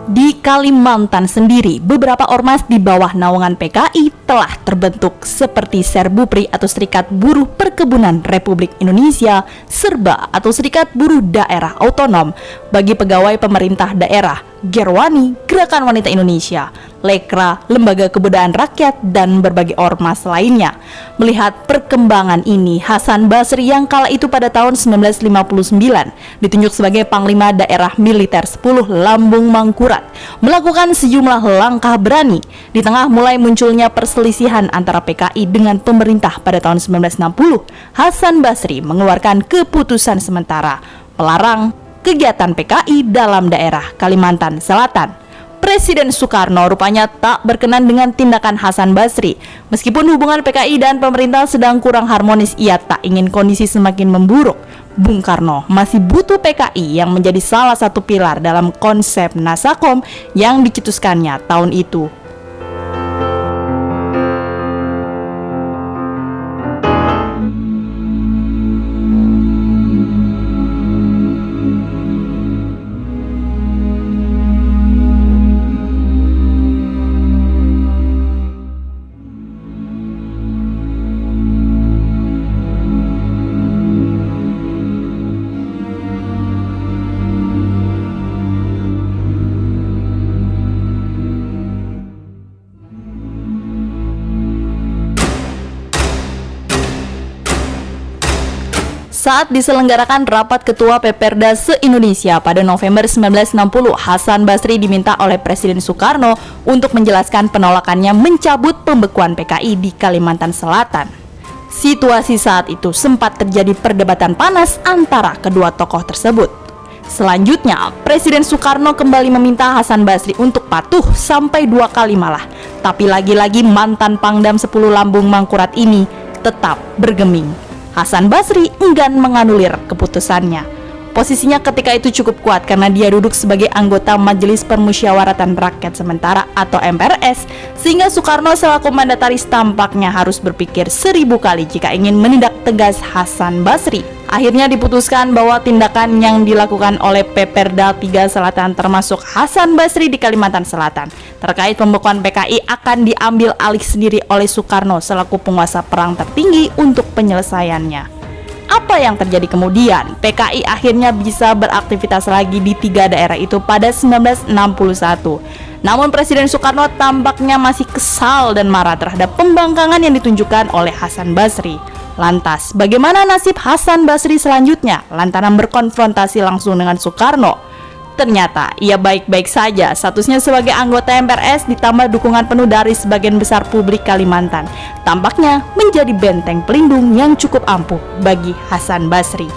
Di Kalimantan sendiri, beberapa ormas di bawah naungan PKI telah terbentuk seperti Serbupri atau Serikat Buruh Perkebunan Republik Indonesia, Serba atau Serikat Buruh Daerah Otonom bagi pegawai pemerintah daerah, Gerwani, Gerakan Wanita Indonesia, Lekra, Lembaga Kebudayaan Rakyat, dan berbagai ormas lainnya. Melihat perkembangan ini, Hasan Basri yang kala itu pada tahun 1959 ditunjuk sebagai Panglima Daerah Militer 10 Lambung Mangkurat, melakukan sejumlah langkah berani di tengah mulai munculnya perselisihan antara PKI dengan pemerintah pada tahun 1960. Hasan Basri mengeluarkan keputusan sementara melarang kegiatan PKI dalam daerah Kalimantan Selatan. Presiden Soekarno rupanya tak berkenan dengan tindakan Hasan Basri. Meskipun hubungan PKI dan pemerintah sedang kurang harmonis, ia tak ingin kondisi semakin memburuk. Bung Karno masih butuh PKI yang menjadi salah satu pilar dalam konsep Nasakom yang dicetuskannya tahun itu. Saat diselenggarakan rapat ketua Peperda se-Indonesia pada November 1960, Hasan Basri diminta oleh Presiden Soekarno untuk menjelaskan penolakannya mencabut pembekuan PKI di Kalimantan Selatan. Situasi saat itu sempat terjadi perdebatan panas antara kedua tokoh tersebut. Selanjutnya, Presiden Soekarno kembali meminta Hasan Basri untuk patuh sampai 2 kali malah. Tapi lagi-lagi mantan Pangdam 10 Lambung Mangkurat ini tetap bergeming. Hasan Basri enggan menganulir keputusannya. Posisinya ketika itu cukup kuat karena dia duduk sebagai anggota Majelis Permusyawaratan Rakyat Sementara atau MPRS, sehingga Soekarno selaku mandataris tampaknya harus berpikir 1000 kali jika ingin menindak tegas Hasan Basri. Akhirnya diputuskan bahwa tindakan yang dilakukan oleh Peperda 3 Selatan termasuk Hasan Basri di Kalimantan Selatan terkait pembekuan PKI akan diambil alih sendiri oleh Soekarno selaku penguasa perang tertinggi untuk penyelesaiannya. Apa yang terjadi kemudian? PKI akhirnya bisa beraktivitas lagi di 3 daerah itu pada 1961. Namun Presiden Soekarno tampaknya masih kesal dan marah terhadap pembangkangan yang ditunjukkan oleh Hasan Basri. Lantas, bagaimana nasib Hasan Basri selanjutnya lantaran berkonfrontasi langsung dengan Soekarno? Ternyata ia baik-baik saja, statusnya sebagai anggota MPRS ditambah dukungan penuh dari sebagian besar publik Kalimantan. Tampaknya menjadi benteng pelindung yang cukup ampuh bagi Hasan Basri.